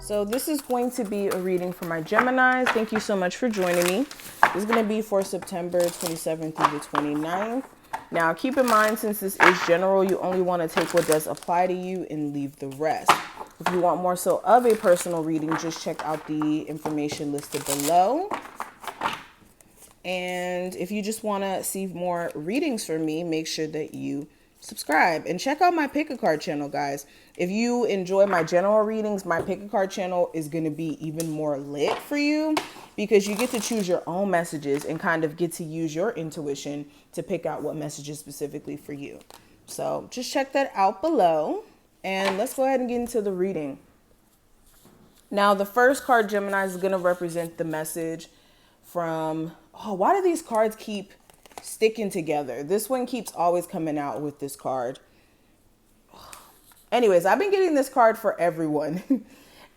So this is going to be a reading for my Geminis. Thank you so much for joining me. This is going to be for September 27th through the 29th. Now, keep in mind, since this is general, you only want to take what does apply to you and leave the rest. If you want more so of a personal reading, just check out the information listed below. And if you just want to see more readings from me, make sure that you subscribe and check out my pick a card channel, guys. If you enjoy my general readings, my pick a card channel is going to be even more lit for you, because you get to choose your own messages and kind of get to use your intuition to pick out what message is specifically for you. So just check that out below, and let's go ahead and get into the reading. Now, the first card, Gemini, is going to represent the message from, oh, why do these cards keep sticking together? This one keeps always coming out with this card. Anyways, I've been getting this card for everyone.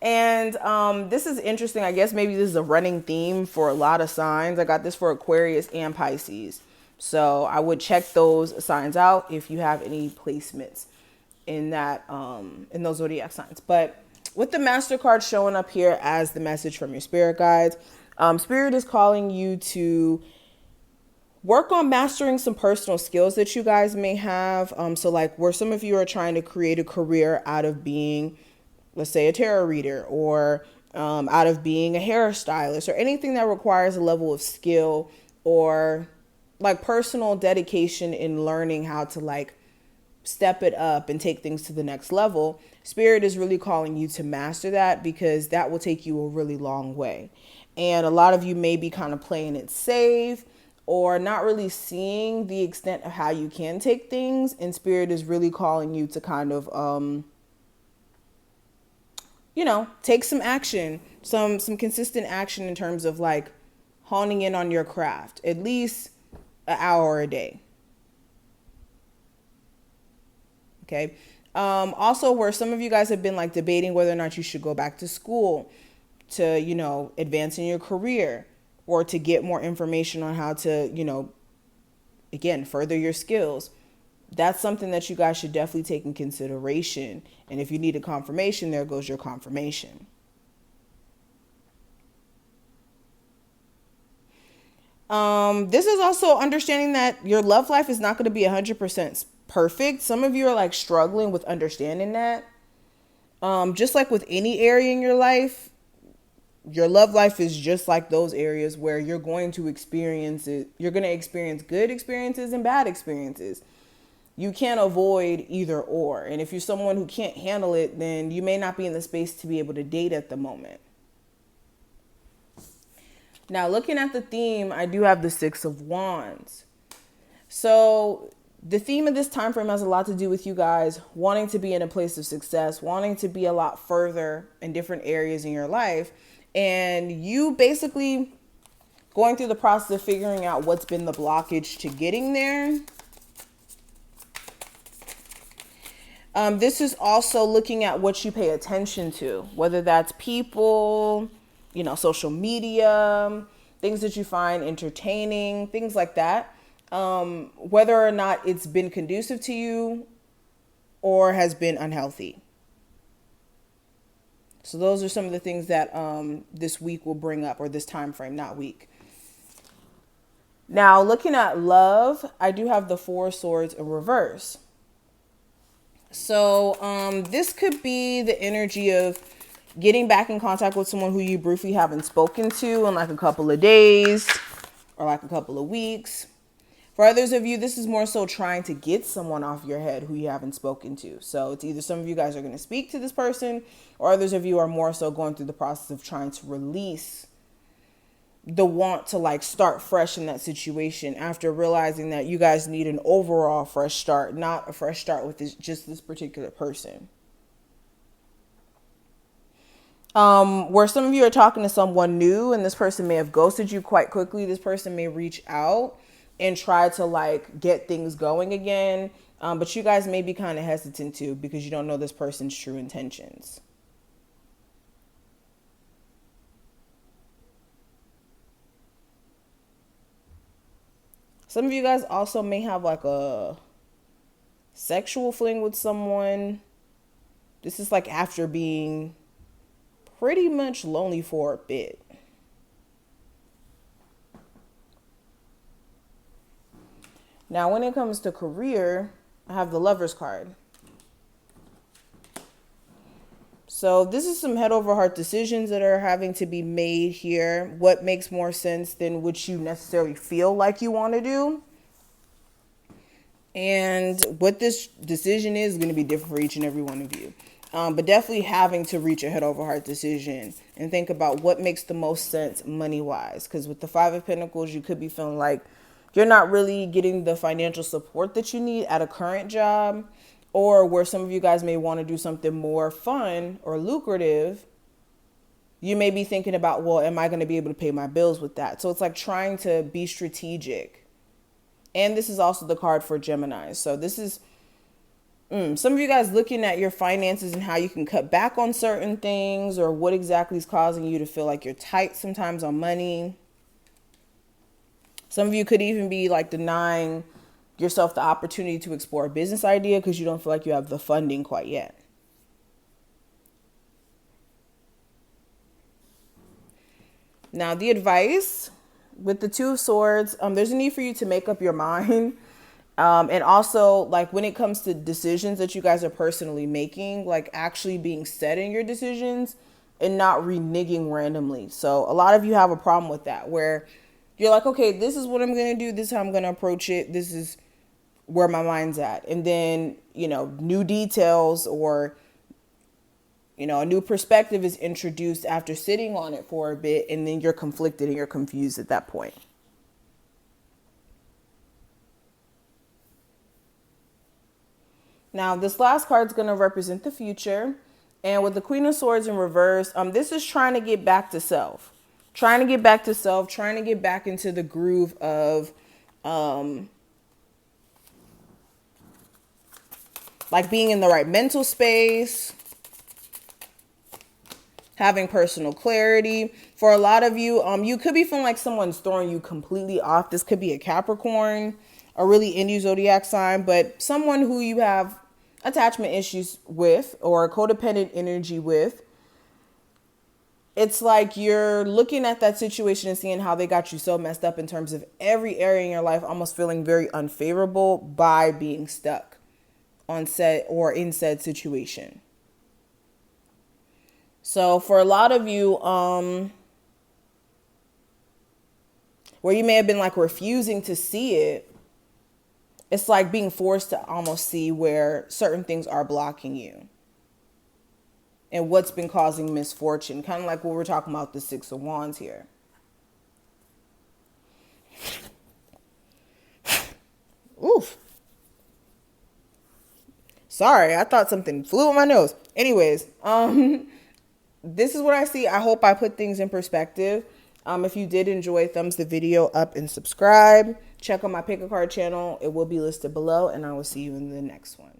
And this is interesting. I guess maybe this is a running theme for a lot of signs. I got this for Aquarius and Pisces. So I would check those signs out if you have any placements in that in those zodiac signs. But with the Master card showing up here as the message from your spirit guides, Spirit is calling you to work on mastering some personal skills that you guys may have. So like where some of you are trying to create a career out of being, let's say, a tarot reader, or out of being a hairstylist, or anything that requires a level of skill or like personal dedication in learning how to like step it up and take things to the next level. Spirit is really calling you to master that, because that will take you a really long way. And a lot of you may be kind of playing it safe or not really seeing the extent of how you can take things. And Spirit is really calling you to kind of, you know, take some action, some consistent action in terms of like honing in on your craft, at least an hour a day. Okay. Also, where some of you guys have been like debating whether or not you should go back to school to, you know, advance in your career, or to get more information on how to, you know, again, further your skills. That's something that you guys should definitely take in consideration. And if you need a confirmation, there goes your confirmation. This is also understanding that your love life is not going to be 100% perfect. Some of you are like struggling with understanding that. Just like with any area in your life, your love life is just like those areas where you're going to experience it. You're going to experience good experiences and bad experiences. You can't avoid either or. And if you're someone who can't handle it, then you may not be in the space to be able to date at the moment. Now, looking at the theme, I do have the Six of Wands. So the theme of this time frame has a lot to do with you guys wanting to be in a place of success, wanting to be a lot further in different areas in your life. And you basically going through the process of figuring out what's been the blockage to getting there. This is also looking at what you pay attention to, whether that's people, you know, social media, things that you find entertaining, things like that. Whether or not it's been conducive to you or has been unhealthy. So those are some of the things that this week will bring up, or this time frame, not week. Now, looking at love, I do have the Four of Swords in reverse. So this could be the energy of getting back in contact with someone who you briefly haven't spoken to in like a couple of days or like a couple of weeks. For others of you, this is more so trying to get someone off your head who you haven't spoken to. So it's either some of you guys are going to speak to this person, or others of you are more so going through the process of trying to release the want to like start fresh in that situation after realizing that you guys need an overall fresh start, not a fresh start with just this particular person. Where some of you are talking to someone new and this person may have ghosted you quite quickly. This person may reach out and try to like get things going again. But you guys may be kind of hesitant to, because you don't know this person's true intentions. Some of you guys also may have like a sexual fling with someone. This is like after being pretty much lonely for a bit. Now, when it comes to career, I have the Lover's card. So this is some head over heart decisions that are having to be made here. What makes more sense than what you necessarily feel like you want to do. And what this decision is going to be different for each and every one of you. But definitely having to reach a head over heart decision and think about what makes the most sense money-wise. Because with the Five of Pentacles, you could be feeling like you're not really getting the financial support that you need at a current job, or where some of you guys may want to do something more fun or lucrative. You may be thinking about, well, am I going to be able to pay my bills with that? So it's like trying to be strategic. And this is also the card for Gemini. So this is some of you guys looking at your finances and how you can cut back on certain things, or what exactly is causing you to feel like you're tight sometimes on money. Some of you could even be like denying yourself the opportunity to explore a business idea because you don't feel like you have the funding quite yet. Now, the advice with the Two of Swords, there's a need for you to make up your mind. And also, like, when it comes to decisions that you guys are personally making, like actually being set in your decisions and not reneging randomly. So a lot of you have a problem with that, where you're like, okay, this is what I'm going to do. This is how I'm going to approach it. This is where my mind's at. And then, you know, new details or, you know, a new perspective is introduced after sitting on it for a bit, and then you're conflicted and you're confused at that point. Now, this last card is going to represent the future. And with the Queen of Swords in reverse, this is trying to get back to self. Trying to get back to self, trying to get back into the groove of like being in the right mental space, having personal clarity. For a lot of you, you could be feeling like someone's throwing you completely off. This could be a Capricorn, a really into zodiac sign, but someone who you have attachment issues with or a codependent energy with. It's like you're looking at that situation and seeing how they got you so messed up in terms of every area in your life, almost feeling very unfavorable by being stuck on set or in said situation. So for a lot of you, where you may have been like refusing to see it, it's like being forced to almost see where certain things are blocking you and what's been causing misfortune. Kind of like what we're talking about, the Six of Wands here. Oof. Sorry, I thought something flew on my nose. Anyways, this is what I see. I hope I put things in perspective. If you did enjoy, thumbs the video up and subscribe. Check out my pick a card channel. It will be listed below, and I will see you in the next one.